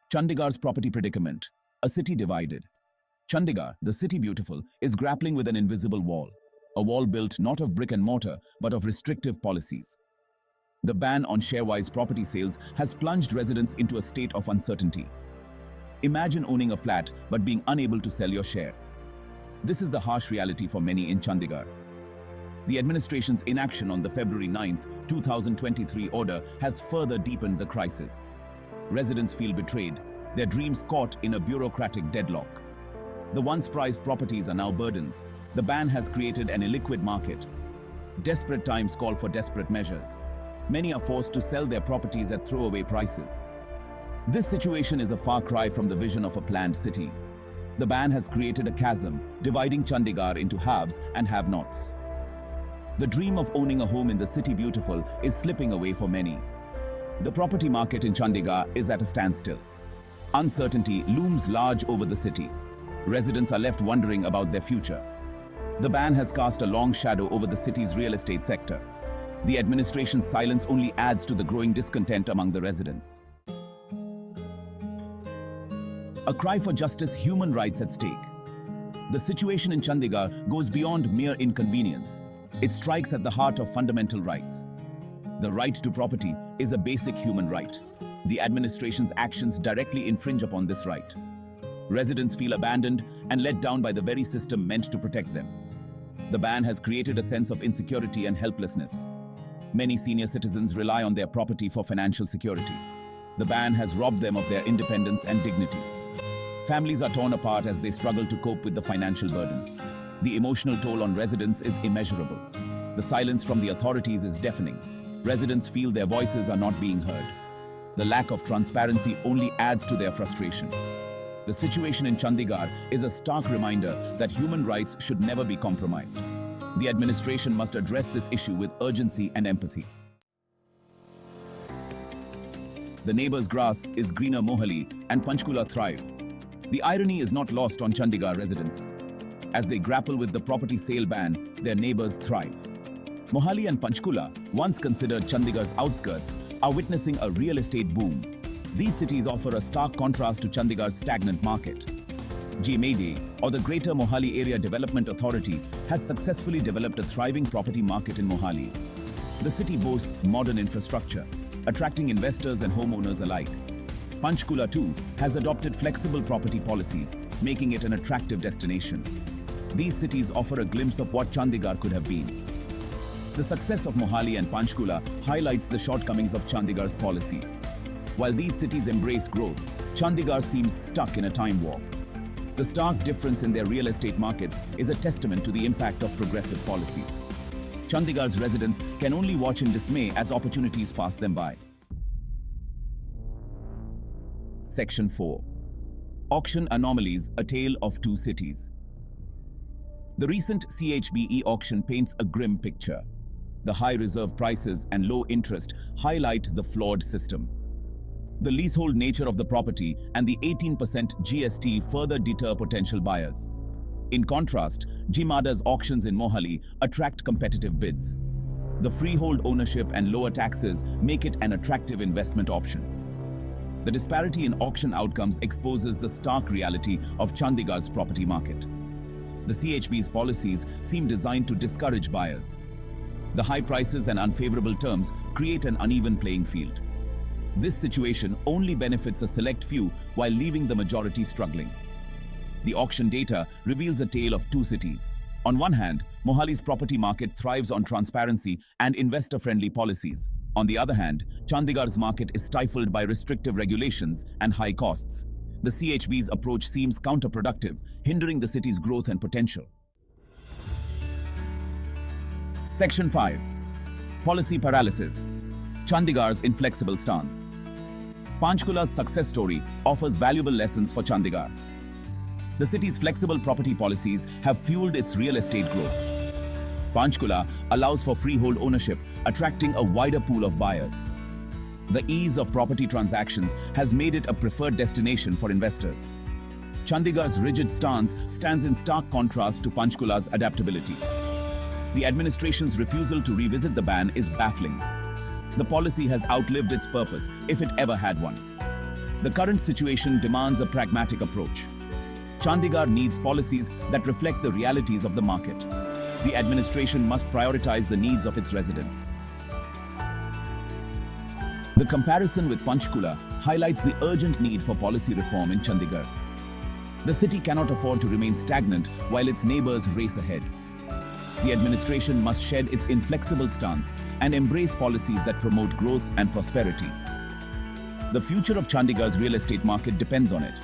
Chandigarh's property predicament, a city divided. Chandigarh, the city beautiful, is grappling with an invisible wall. A wall built not of brick and mortar, but of restrictive policies. The ban on share-wise property sales has plunged residents into a state of uncertainty. Imagine owning a flat but being unable to sell your share. This is the harsh reality for many in Chandigarh. The administration's inaction on the February 9, 2023 order has further deepened the crisis. Residents feel betrayed, their dreams caught in a bureaucratic deadlock. The once prized properties are now burdens. The ban has created an illiquid market. Desperate times call for desperate measures. Many are forced to sell their properties at throwaway prices. This situation is a far cry from the vision of a planned city. The ban has created a chasm, dividing Chandigarh into haves and have-nots. The dream of owning a home in the city beautiful is slipping away for many. The property market in Chandigarh is at a standstill. Uncertainty looms large over the city. Residents are left wondering about their future. The ban has cast a long shadow over the city's real estate sector. The administration's silence only adds to the growing discontent among the residents. A cry for justice, human rights at stake. The situation in Chandigarh goes beyond mere inconvenience. It strikes at the heart of fundamental rights. The right to property is a basic human right. The administration's actions directly infringe upon this right. Residents feel abandoned and let down by the very system meant to protect them. The ban has created a sense of insecurity and helplessness. Many senior citizens rely on their property for financial security. The ban has robbed them of their independence and dignity. Families are torn apart as they struggle to cope with the financial burden. The emotional toll on residents is immeasurable. The silence from the authorities is deafening. Residents feel their voices are not being heard. The lack of transparency only adds to their frustration. The situation in Chandigarh is a stark reminder that human rights should never be compromised. The administration must address this issue with urgency and empathy. The neighbor's grass is greener. Mohali and Panchkula thrive. The irony is not lost on Chandigarh residents. As they grapple with the property sale ban, their neighbors thrive. Mohali and Panchkula, once considered Chandigarh's outskirts, are witnessing a real estate boom. These cities offer a stark contrast to Chandigarh's stagnant market. GMAD, or the Greater Mohali Area Development Authority, has successfully developed a thriving property market in Mohali. The city boasts modern infrastructure, attracting investors and homeowners alike. Panchkula too has adopted flexible property policies, making it an attractive destination. These cities offer a glimpse of what Chandigarh could have been. The success of Mohali and Panchkula highlights the shortcomings of Chandigarh's policies. While these cities embrace growth, Chandigarh seems stuck in a time warp. The stark difference in their real estate markets is a testament to the impact of progressive policies. Chandigarh's residents can only watch in dismay as opportunities pass them by. Section 4. Auction Anomalies, a tale of two cities. The recent CHBE auction paints a grim picture. The high reserve prices and low interest highlight the flawed system. The leasehold nature of the property and the 18% GST further deter potential buyers. In contrast, GMADA's auctions in Mohali attract competitive bids. The freehold ownership and lower taxes make it an attractive investment option. The disparity in auction outcomes exposes the stark reality of Chandigarh's property market. The CHB's policies seem designed to discourage buyers. The high prices and unfavorable terms create an uneven playing field. This situation only benefits a select few while leaving the majority struggling. The auction data reveals a tale of two cities. On one hand, Mohali's property market thrives on transparency and investor-friendly policies. On the other hand, Chandigarh's market is stifled by restrictive regulations and high costs. The CHB's approach seems counterproductive, hindering the city's growth and potential. Section 5. Policy Paralysis. Chandigarh's inflexible stance. Panchkula's success story offers valuable lessons for Chandigarh. The city's flexible property policies have fueled its real estate growth. Panchkula allows for freehold ownership, attracting a wider pool of buyers. The ease of property transactions has made it a preferred destination for investors. Chandigarh's rigid stance stands in stark contrast to Panchkula's adaptability. The administration's refusal to revisit the ban is baffling. The policy has outlived its purpose, if it ever had one. The current situation demands a pragmatic approach. Chandigarh needs policies that reflect the realities of the market. The administration must prioritize the needs of its residents. The comparison with Panchkula highlights the urgent need for policy reform in Chandigarh. The city cannot afford to remain stagnant while its neighbors race ahead. The administration must shed its inflexible stance and embrace policies that promote growth and prosperity. The future of Chandigarh's real estate market depends on it.